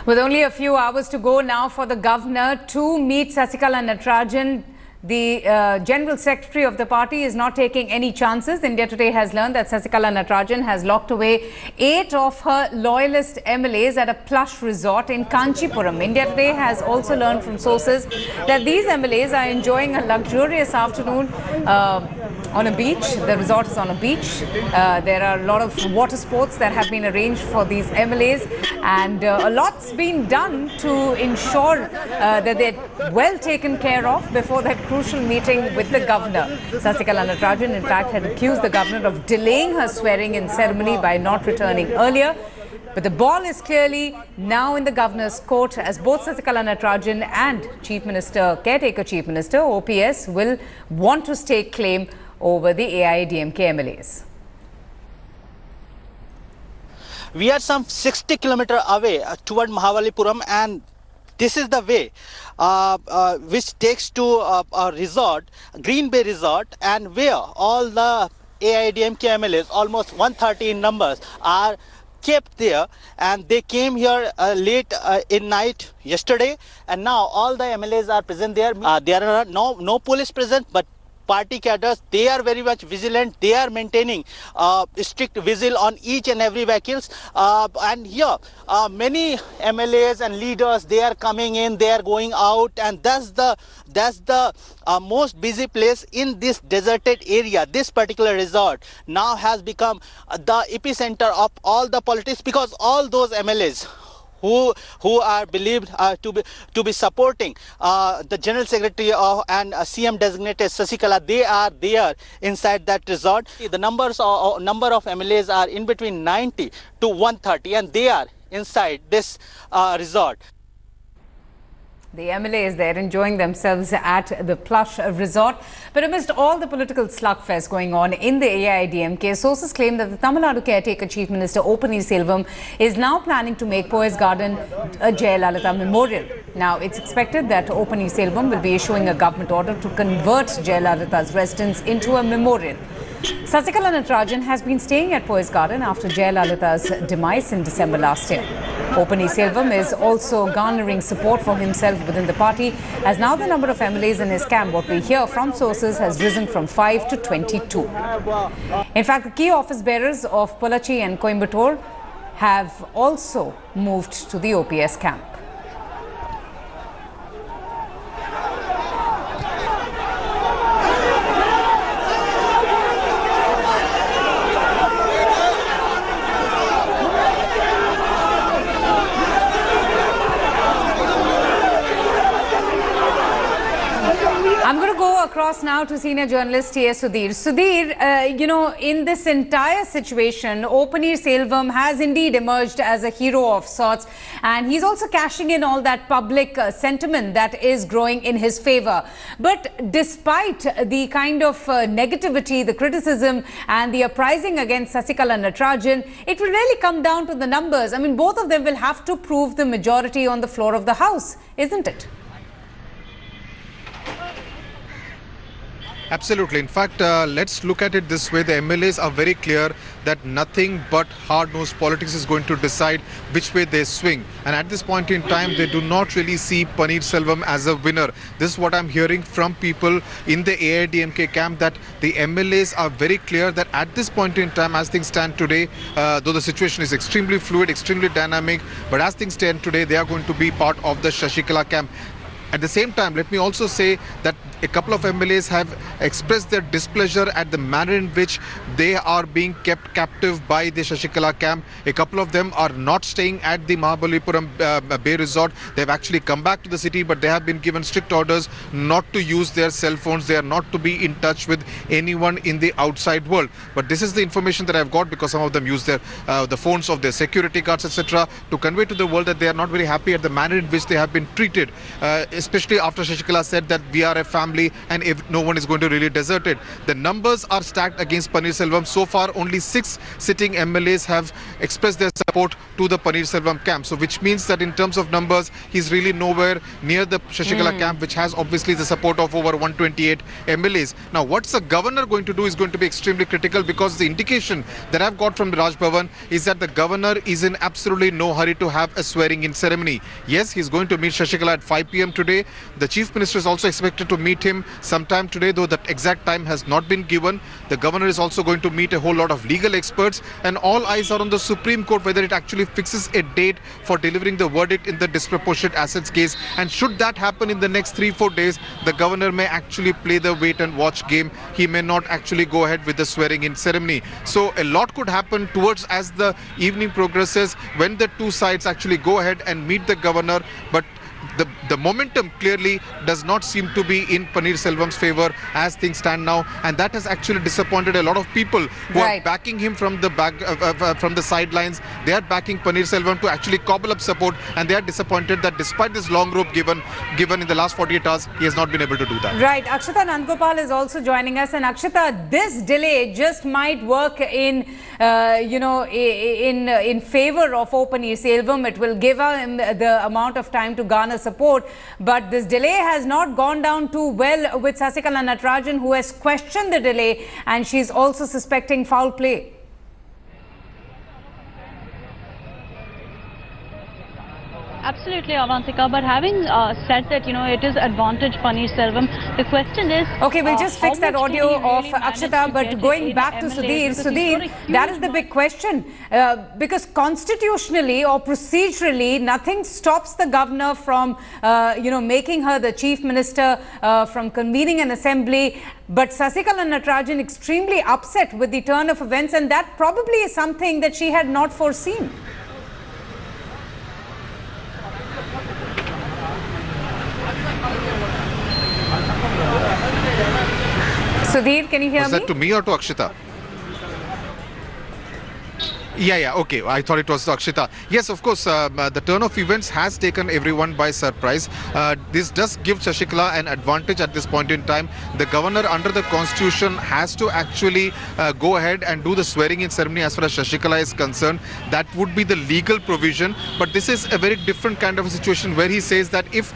With only a few hours to go now for the governor to meet Sasikala and AIADMK, the General Secretary of the party is not taking any chances. India Today has learned that Sasikala and AIADMK has locked away 8 of her loyalist MLAs at a plush resort in Kanchipuram. India Today has also learned from sources that these MLAs are enjoying a luxurious afternoon on a beach. The resort is on a beach. There are a lot of water sports that have been arranged for these MLAs, and a lot's been done to ensure that they're well taken care of before that crucial meeting with the governor. Sasikala and AIADMK, in fact, had accused the governor of delaying her swearing-in ceremony by not returning earlier. But the ball is clearly now in the governor's court, as both Sasikala and AIADMK and Chief Minister, Caretaker Chief Minister, OPS, will want to stake claim over the AIADMK MLAs. We are some 60 kilometers away toward Mahabalipuram, and this is the way which takes to a resort, Green Bay Resort, and where all the AIADMK MLAs, almost 130 in numbers, are kept there, and they came here late in night yesterday, and now all the MLAs are present there. There are no police present, but party cadres, they are very much vigilant. They are maintaining strict vigil on each and every vehicles, and here many MLAs and leaders, they are coming in, they are going out, and that's the most busy place in this deserted area. This particular resort now has become the epicenter of all the politics, because all those MLAs who are believed to be supporting the General Secretary and CM designated Sasikala, they are there inside that resort. The number of MLAs are in between 90 to 130, and they are inside this resort. The MLAs, they're enjoying themselves at the plush resort. But amidst all the political slugfest going on in the AIADMK, sources claim that the Tamil Nadu Caretaker Chief Minister O. Selvam is now planning to make Poise Garden a Jayalalitha memorial. Now, it's expected that O. Selvam will be issuing a government order to convert Jayalalitha's residence into a memorial. Sasikala and AIADMK has been staying at Poise Garden after Jayalalitha's demise in December last year. O. Selvam is also garnering support for himself within the party, as now the number of MLAs in his camp, what we hear from sources, has risen from 5 to 22. In fact, the key office bearers of Pollachi and Coimbatore have also moved to the OPS camp. I'm going to go across now to senior journalist T.S. Sudhir. Sudhir, in this entire situation, O. Selvam has indeed emerged as a hero of sorts, and he's also cashing in all that public sentiment that is growing in his favor. But despite the kind of negativity, the criticism and the uprising against Sasikala and AIADMK, it will really come down to the numbers. I mean, both of them will have to prove the majority on the floor of the House, isn't it? Absolutely. In fact, let's look at it this way. The MLAs are very clear that nothing but hard-nosed politics is going to decide which way they swing. And at this point in time, they do not really see Selvam as a winner. This is what I'm hearing from people in the AIADMK camp, that the MLAs are very clear that at this point in time, as things stand today, though the situation is extremely fluid, extremely dynamic, but as things stand today, they are going to be part of the Sasikala camp. At the same time, let me also say that a couple of MLAs have expressed their displeasure at the manner in which they are being kept captive by the Sasikala camp. A couple of them are not staying at the Mahabalipuram Bay Resort. They've actually come back to the city, but they have been given strict orders not to use their cell phones. They are not to be in touch with anyone in the outside world. But this is the information that I've got, because some of them use their the phones of their security guards, etc., to convey to the world that they are not very happy at the manner in which they have been treated, especially after Sasikala said that we are a family and if no one is going to really desert it. The numbers are stacked against Paneerselvam. So far, only 6 sitting MLAs have expressed their support to the Paneerselvam camp. So which means that in terms of numbers, he's really nowhere near the Sasikala camp, which has obviously the support of over 128 MLAs. Now, what's the governor going to do is going to be extremely critical, because the indication that I've got from the Raj Bhavan is that the governor is in absolutely no hurry to have a swearing-in ceremony. Yes, he's going to meet Sasikala at 5 p.m. today. The Chief Minister is also expected to meet him sometime today, though the exact time has not been given. The governor is also going to meet a whole lot of legal experts, and all eyes are on the Supreme Court whether it actually fixes a date for delivering the verdict in the disproportionate assets case. And should that happen in the next 3-4 days, the governor may actually play the wait and watch game. He may not actually go ahead with the swearing-in ceremony. So a lot could happen towards as the evening progresses when the two sides actually go ahead and meet the governor. But the momentum clearly does not seem to be in Paneerselvam's favor as things stand now, and that has actually disappointed a lot of people who are backing him from the back, from the sidelines. They are backing Paneerselvam to actually cobble up support, and they are disappointed that despite this long rope given in the last 48 hours, he has not been able to do that. Right. Akshata Nandgopal is also joining us, and Akshata, this delay just might work in in favor of Paneerselvam. It will give him the amount of time to garner support, but this delay has not gone down too well with Sasikala Natarajan, who has questioned the delay, and she's also suspecting foul play. Absolutely, Avantika. But having said that, it is advantage Paneerselvam, the question is... Okay, we'll just fix that audio of Akshata, but going back to Sudhir, that is the big question. Because constitutionally or procedurally, nothing stops the governor from, making her the chief minister, from convening an assembly. But Sasikala Natarajan extremely upset with the turn of events, and that probably is something that she had not foreseen. Sudhir, can you hear me? Was that to me or to Akshita? Yeah, okay. I thought it was Akshita. Yes, of course, the turn of events has taken everyone by surprise. This does give Sasikala an advantage at this point in time. The governor under the constitution has to actually go ahead and do the swearing-in ceremony as far as Sasikala is concerned. That would be the legal provision. But this is a very different kind of a situation where he says that if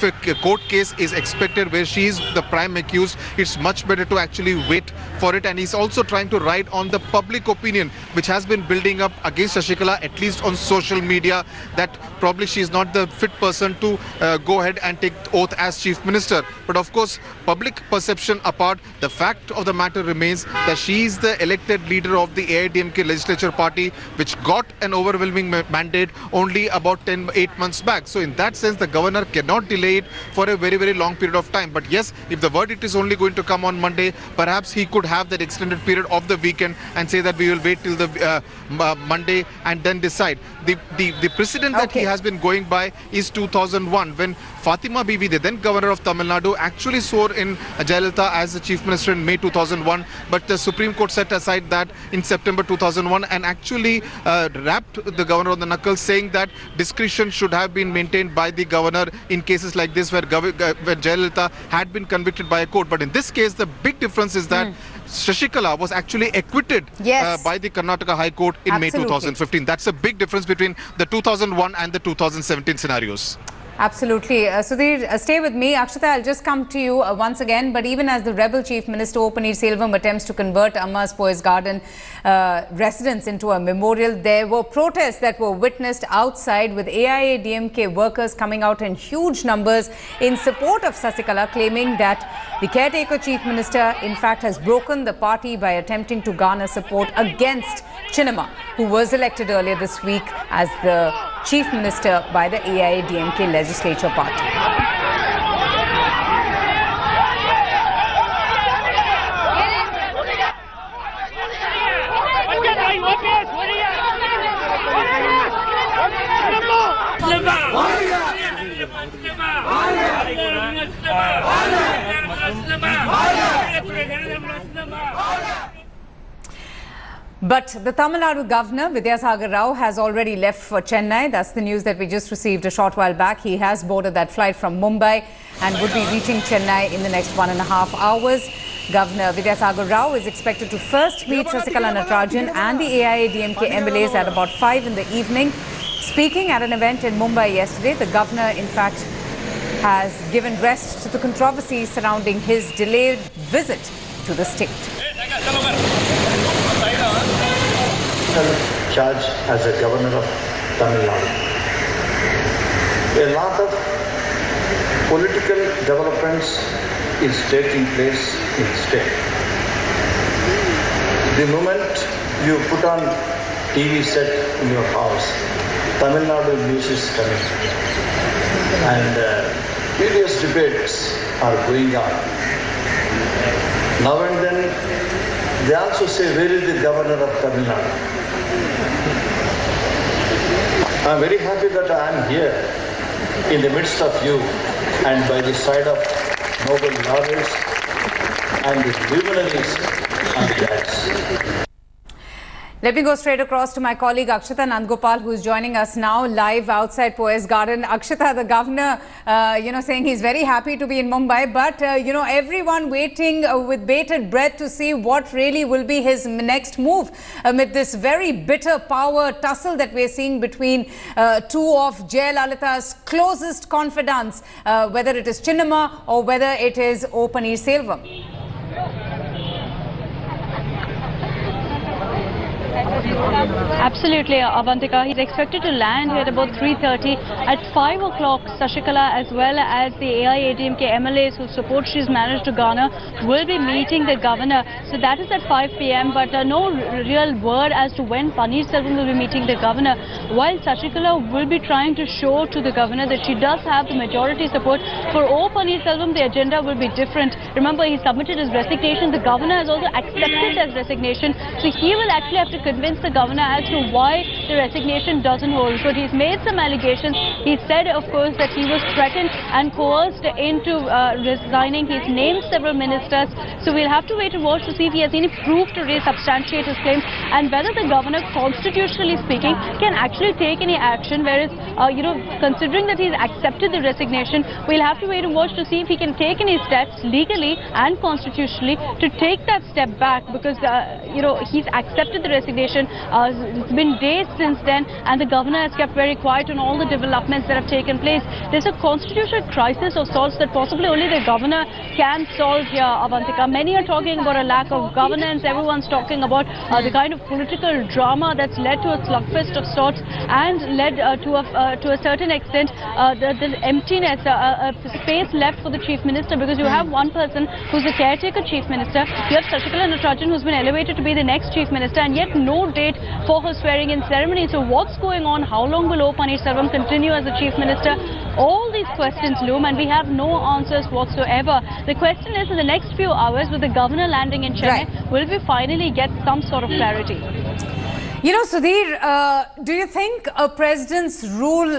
a court case is expected where she is the prime accused, it's much better to actually wait for it. And he's also trying to ride on the public opinion, which has been building up against Sasikala, at least on social media, that probably she's not the fit person to go ahead and take oath as chief minister. But of course, public perception apart, the fact of the matter remains that she is the elected leader of the AIADMK legislature party, which got an overwhelming mandate only about 8 months back. So in that sense, the governor cannot delay it for a very, very long period of time. But yes, if the verdict is only going to come on Monday, perhaps he could have that extended period of the weekend and say that we will wait till the Monday and then decide. The precedent that he has been going by is 2001, when Fatima Bibi, the then governor of Tamil Nadu, actually swore in Jayalalitha as the chief minister in May 2001, but the Supreme Court set aside that in September 2001 and actually rapped the governor on the knuckles, saying that discretion should have been maintained by the governor in cases like this where Jayalalitha had been convicted by a court. But in this case, the big difference is that Sasikala was actually acquitted by the Karnataka High Court in May 2015. That's a big difference between the 2001 and the 2017 scenarios. Absolutely. Sudhir, stay with me. Akshata, I'll just come to you once again. But even as the rebel chief minister, Paneerselvam, attempts to convert Amma's Poise Garden residence into a memorial, there were protests that were witnessed outside with AIADMK workers coming out in huge numbers in support of Sasikala, claiming that the caretaker chief minister, in fact, has broken the party by attempting to garner support against Chennai, who was elected earlier this week as the chief minister by the AIADMK legislature party. But the Tamil Nadu governor, Vidyasagar Rao, has already left for Chennai. That's the news that we just received a short while back. He has boarded that flight from Mumbai and would be reaching Chennai in the next 1.5 hours. Governor Vidyasagar Rao is expected to first meet Sasikala and AIADMK and the AIADMK MLAs at about 5 in the evening. Speaking at an event in Mumbai yesterday, the governor, in fact, has given rest to the controversies surrounding his delayed visit to the state. Charge as a governor of Tamil Nadu. A lot of political developments is taking place in the state. The moment you put on TV set in your house, Tamil Nadu news is coming, and various debates are going on. Now and then, they also say, where is the governor of Tamil Nadu? I am very happy that I am here in the midst of you and by the side of noble lawyers and the luminaries and judges. Let me go straight across to my colleague Akshata Nandgopal, who is joining us now live outside Poes Garden. Akshata, the governor, saying he's very happy to be in Mumbai, but, everyone waiting with bated breath to see what really will be his next move amid this very bitter power tussle that we're seeing between two of Jayalalitha's closest confidants, whether it is Chinnamma or whether it is O. Paneerselvam. Absolutely, Avantika. He's expected to land here at about 3:30. At 5 o'clock, Sasikala as well as the AIADMK MLAs who support she's managed to garner will be meeting the governor. So that is at 5 p.m. But no real word as to when Paneerselvam will be meeting the governor. While Sasikala will be trying to show to the governor that she does have the majority support, for O. Paneerselvam the agenda will be different. Remember, he submitted his resignation. The governor has also accepted his resignation. So he will actually have to convince the governor as to why the resignation doesn't hold. So he's made some allegations. He said, of course, that he was threatened and coerced into resigning. He's named several ministers. So we'll have to wait and watch to see if he has any proof to substantiate his claims and whether the governor, constitutionally speaking, can actually take any action. Whereas, considering that he's accepted the resignation, we'll have to wait and watch to see if he can take any steps legally and constitutionally to take that step back, because, he's accepted the resignation. It's been days since then, and the governor has kept very quiet on all the developments that have taken place. There's a constitutional crisis of sorts that possibly only the governor can solve here, Avantika. Many are talking about a lack of governance. Everyone's talking about the kind of political drama that's led to a slugfest of sorts and led to a certain extent the emptiness, space left for the chief minister, because you have one person who's a caretaker chief minister. You have Sasikala and AIADMK, who's been elevated to be the next chief minister, and yet no date for her swearing-in ceremony. So what's going on? How long will O. Paneerselvam continue as the chief minister? All these questions loom, and we have no answers whatsoever. The question is, in the next few hours, with the governor landing in Chennai, will we finally get some sort of clarity? Sudhir, do you think a president's rule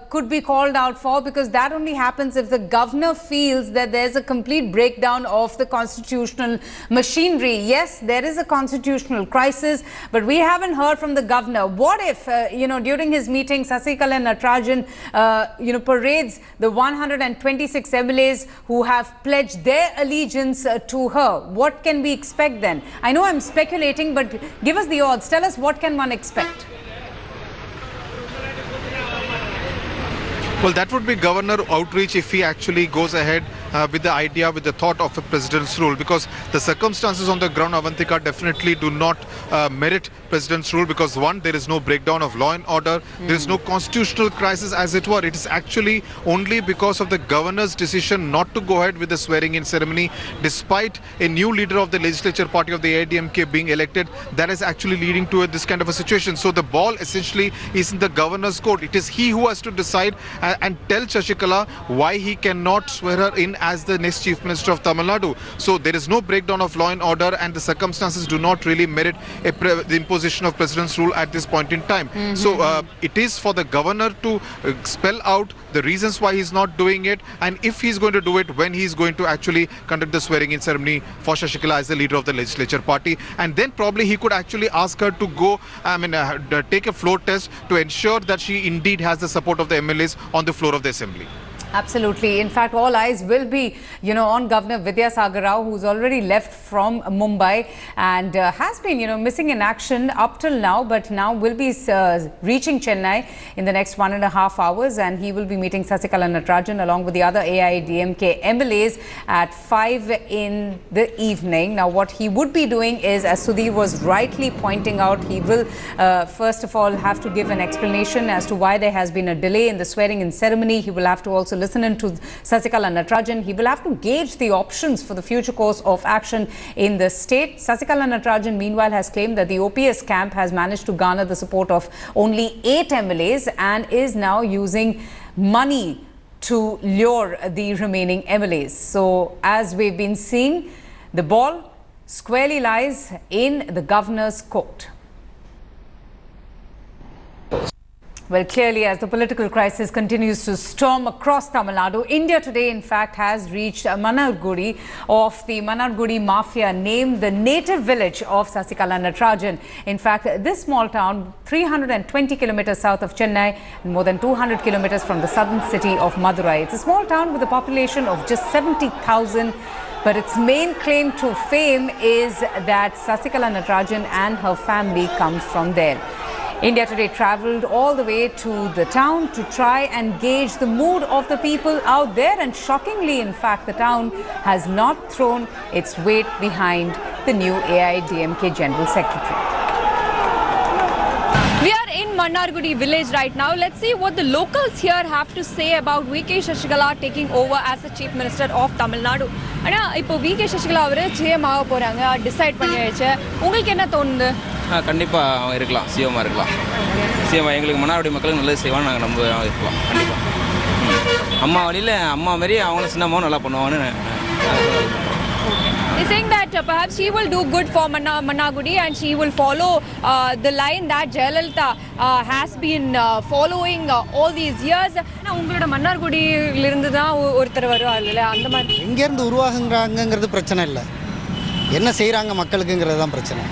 could be called out for? Because that only happens if the governor feels that there's a complete breakdown of the constitutional machinery. Yes, there is a constitutional crisis, but we haven't heard from the governor. What if, during his meeting, Sasikala and AIADMK, parades the 126 MLAs who have pledged their allegiance to her? What can we expect then? I know I'm speculating, but give us the odds. Tell us, what can one expect? Well, that would be governor outreach if he actually goes ahead with the idea, with the thought of a president's rule, because the circumstances on the ground, Avantika, definitely do not merit president's rule, because one, there is no breakdown of law and order, there is no constitutional crisis as it were. It is actually only because of the governor's decision not to go ahead with the swearing-in ceremony, despite a new leader of the legislature party of the AIADMK being elected, that is actually leading to this kind of a situation. So the ball essentially is in the governor's court. It is he who has to decide and tell Sasikala why he cannot swear her in as the next Chief Minister of Tamil Nadu. So there is no breakdown of law and order, and the circumstances do not really merit the imposition of President's rule at this point in time. So it is for the governor to spell out the reasons why he's not doing it, and if he's going to do it, when he's going to actually conduct the swearing-in ceremony for Sasikala as the leader of the legislature party. And then probably he could actually ask her to go, take a floor test to ensure that she indeed has the support of the MLAs on the floor of the assembly. Absolutely. In fact, all eyes will be, on Governor Vidyasagar Rao, who's already left from Mumbai and has been, missing in action up till now, but now will be reaching Chennai in the next 1.5 hours, and he will be meeting Sasikala Natarajan along with the other AIADMK MLAs at 5 in the evening. Now, what he would be doing is, as Sudhir was rightly pointing out, he will first of all have to give an explanation as to why there has been a delay in the swearing-in ceremony. He will have to also listen to Sasikala Natarajan. He will have to gauge the options for the future course of action in the state. Sasikala Natarajan, meanwhile, has claimed that the OPS camp has managed to garner the support of only 8 MLAs and is now using money to lure the remaining MLAs. So, as we've been seeing, the ball squarely lies in the governor's court. Well, clearly, as the political crisis continues to storm across Tamil Nadu, India today, in fact, has reached Mannargudi of the Mannargudi mafia, named the native village of Sasikala Natarajan. In fact, this small town, 320 kilometers south of Chennai and more than 200 kilometers from the southern city of Madurai. It's a small town with a population of just 70,000. But its main claim to fame is that Sasikala Natarajan and her family come from there. India Today travelled all the way to the town to try and gauge the mood of the people out there, and shockingly, in fact, the town has not thrown its weight behind the new AIADMK General Secretary. We are in Mannargudi village right now. Let's see what the locals here have to say about VK Sasikala taking over as the Chief Minister of Tamil Nadu. Ana ipo VK Sasikala avare CM ஆக போறாங்க decide பண்ணியாச்சு. உங்களுக்கு என்ன தோணுது? கண்டிப்பா அவங்க இருக்கலாம், CM இருக்கலாம். சிஎம் எங்களுக்கு மன்னார்குடி மக்களுக்கு நல்லது செய்வான்னு நாங்கள் நம்ப இருக்கலாம். கண்டிப்பா அம்மா வழியில் அம்மா மாரி அவங்களும் சின்னம்மாவும் நல்லா பண்ணுவாங்கன்னு. They're saying that perhaps she will do good for Mannargudi and she will follow the line that Jayalalitha has been following all these years. உங்களோட மன்னார்குடியிலிருந்து தான் ஒருத்தர் வருவார்ல, அந்த மாதிரி எங்கேருந்து உருவாகுங்கிறாங்கிறது பிரச்சனை இல்லை, என்ன செய்கிறாங்க மக்களுக்குங்கிறது தான் பிரச்சனை.